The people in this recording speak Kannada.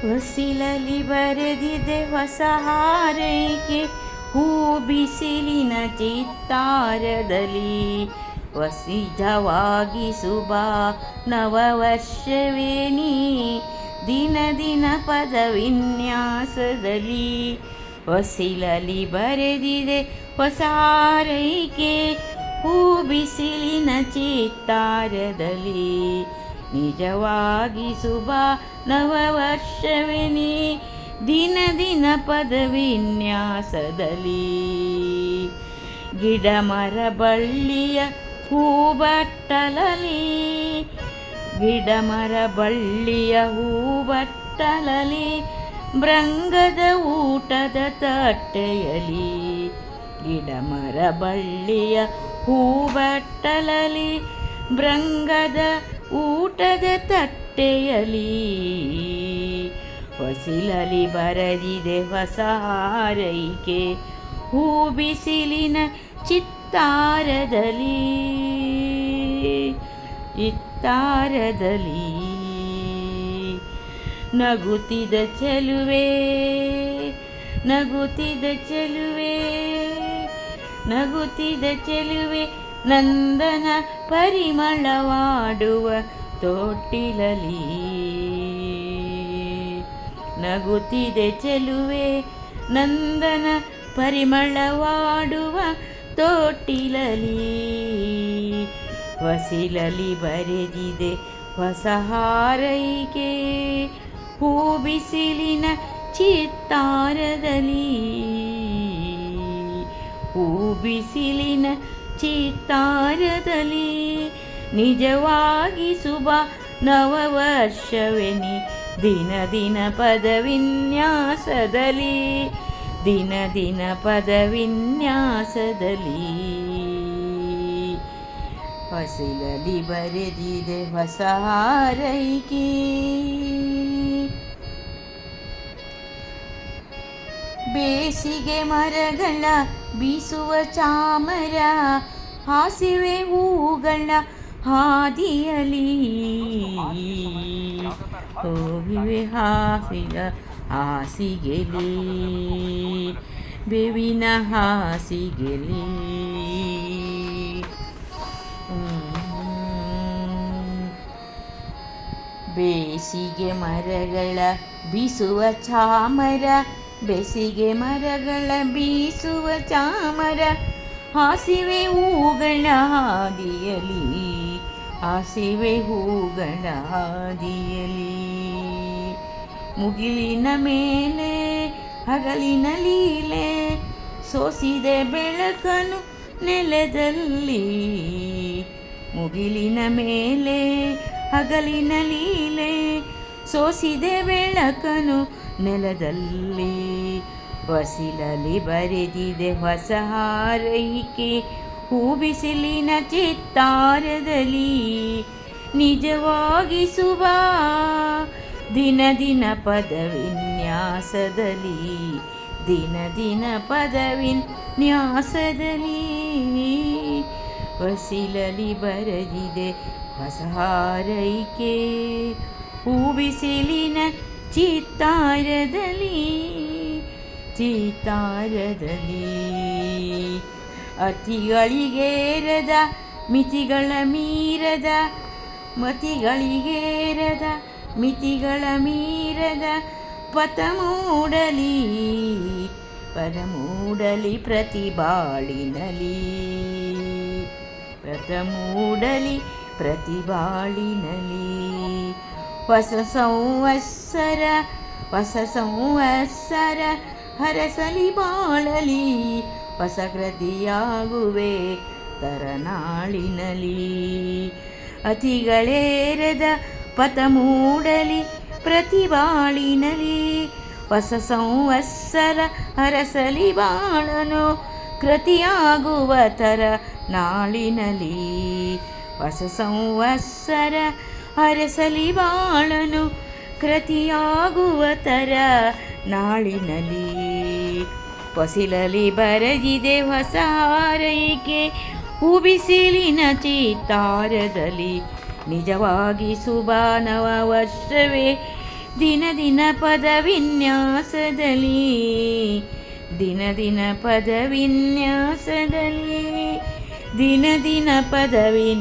ಹೊಸಿಲಲಿ ಬರೆದಿದೆ ಹೊಸ ಹಾರೈಕೆ, ಹೂ ಬಿಸಿಲಿನ ಚಿತ್ತಾರದಲ್ಲಿ ವಸಿಜವಾಗಿಸುವ ನವವರ್ಷವೇ ನೀ, ದಿನ ದಿನ ಪದ ವಿನ್ಯಾಸದಲ್ಲಿ. ಹೊಸಿಲಲಿ ಬರೆದಿದೆ ಹೊಸ ಹಾರೈಕೆ, ಹೂ ಬಿಸಿಲಿನ ಚಿತ್ತಾರದಲ್ಲಿ ನಿಜವಾಗಿಸುವ ನವವರ್ಷವೇ ನೀ, ದಿನ ದಿನ ಪದ ವಿನ್ಯಾಸದಲ್ಲಿ. ಗಿಡ ಮರ ಬಳ್ಳಿಯ ಹೂಬಟ್ಟಲಲಿ, ಗಿಡ ಮರ ಬಳ್ಳಿಯ ಹೂಬಟ್ಟಲಲಿ, ಭೃಂಗದ ಊಟದ ತಟ್ಟೆಯಲಿ. ಗಿಡ ಮರ ಬಳ್ಳಿಯ ಹೂಬಟ್ಟಲಲಿ, ಭೃಂಗದ ಊಟದ ತಟ್ಟೆಯಲಿ. ಹೊಸಿಲಲಿ ಬರೆದಿದೆ ಹೊಸ ಹಾರೈಕೆ, ಹೂ ಬಿಸಿಲಿನ ಚಿತ್ತಾರದಲ್ಲಿ ಚಿತ್ತಾರದಲ್ಲಿ. ನಗುತ್ತಿದ ಚೆಲುವೆ, ನಗುತ್ತಿದ ಚೆಲುವೆ, ನಗುತ್ತಿದ ಚೆಲುವೆ, ನಂದನ ಪರಿಮಳವಾಡುವ ತೊಟ್ಟಿಲಲಿ. ನಗುತ್ತಿದೆ ಚೆಲುವೆ, ನಂದನ ಪರಿಮಳವಾಡುವ ತೊಟ್ಟಿಲಲಿ. ಹೊಸಿಲಲಿ ಬರೆದಿದೆ ಹೊಸ ಹಾರೈಕೆ, ಹೂ ಬಿಸಿಲಿನ ಚಿತ್ತಾರದಲ್ಲಿ ಹೂ ಬಿಸಿಲಿನ ಚಿತ್ತಾರದಲ್ಲಿ ನಿಜವಾಗಿಸುವ ನವವರ್ಷವೇ ನೀ, ದಿನ ದಿನ ಪದ ವಿನ್ಯಾಸದಲ್ಲಿ ದಿನ ದಿನ ಪದ ವಿನ್ಯಾಸದಲ್ಲಿ. ಹೊಸಿಲಲಿ ಬರೆದಿದೆ ಹೊಸ ಹಾರೈಕೆ. ಬೇಸಿಗೆ ಮರಗಳ ಬೀಸುವ ಚಾಮರ, ಹಾಸಿವೆ ಹೂಗಳ ಹಾದಿಯಲಿ ಹೋಗಿವೆ ಹಾಸಿಗ ಹಾಸಿಗೆಲಿ, ಬೇವಿನ ಹಾಸಿಗೆಲಿ. ಬೇಸಿಗೆ ಮರಗಳ ಬೀಸುವ ಚಾಮರ, ಬೇಸಿಗೆ ಮರಗಳ ಬೀಸುವ ಚಾಮರ, ಹಾಸಿವೆ ಹೂಗಳ ಹಾದಿಯಲಿ ಹಾಸಿವೆ ಹೂಗಳ ಹಾದಿಯಲಿ. ಮುಗಿಲಿನ ಮೇಲೆ ಹಗಲಿನ ಲೀಲೆ, ಸೋಸಿದೆ ಬೆಳಕನು ನೆಲದಲ್ಲಿ. ಮುಗಿಲಿನ ಮೇಲೆ ಹಗಲಿನ ಲೀಲೆ, ಸೋಸಿದೆ ಬೆಳಕನು ನೆಲದಲ್ಲಿ. ಹೊಸಿಲಲಿ ಬರೆದಿದೆ ಹೊಸ ಹಾರೈಕೆ, ಹೂ ಬಿಸಿಲಿನ ಚಿತ್ತಾರದಲ್ಲಿ ನಿಜವಾಗಿಸುವ ದಿನ ದಿನ ಪದ ವಿನ್ಯಾಸದಲ್ಲಿ ದಿನ ದಿನ ಪದ ವಿನ್ಯಾಸದಲ್ಲಿ. ಹೊಸಿಲಲಿ ಬರೆದಿದೆ ಹೊಸ ಹಾರೈಕೆ, ಹೂ ಬಿಸಿಲಿನ ಚಿತ್ತಾರದಲ್ಲಿ ಚಿತ್ತಾರದಲ್ಲಿ. ಅತಿಗಳಿಗೇರದ ಮಿತಿಗಳ ಮೀರದ, ಮತಿಗಳಿಗೇರದ ಮಿತಿಗಳ ಮೀರದ, ಪಥ ಮೂಡಲಿ ಪದ ಮೂಡಲಿ ಪ್ರತಿಬಾಳಿನಲಿ, ಪಥ ಮೂಡಲಿ ಪ್ರತಿಬಾಳಿನಲಿ. ಹೊಸ ಸಂವತ್ಸರ ಹೊಸ ಸಂವತ್ಸರ ಹರಸಲಿ ಬಾಳಲಿ, ಹೊಸ ಕೃತಿಯಾಗುವೆ ತರನಾಳಿನಲಿ. ಅತಿಗಳೇರದ ಪಥ ಮೂಡಲಿ ಪ್ರತಿಬಾಳಿನಲಿ, ಹೊಸ ಸಂವತ್ಸರ ಹರಸಲಿ ಬಾಳನು ಕೃತಿಯಾಗುವ ತರ ನಾಳಿನಲಿ. ಹೊಸ ಸಂವತ್ಸರ ಹರಸಲಿ ಬಾಳನು ಕೃತಿಯಾಗುವ ತರ ನಾಳಿನಲಿ. ಹೊಸಿಲಲಿ ಬರೆದಿದೆ ಹೊಸ ಹಾರೈಕೆ, ಹೂ ಬಿಸಿಲಿನ ಚಿತ್ತಾರದಲ್ಲಿ ನಿಜವಾಗಿ ಶುಭ ನವ ವರ್ಷವೇ ದಿನ ದಿನ ಪದವಿನ್ಯಾಸದಲ್ಲಿ ದಿನ ದಿನ ಪದವಿನ್ಯಾಸದಲ್ಲಿ ದಿನ ದಿನ ಪದವಿನ್ಯಾಸದಲ್ಲಿ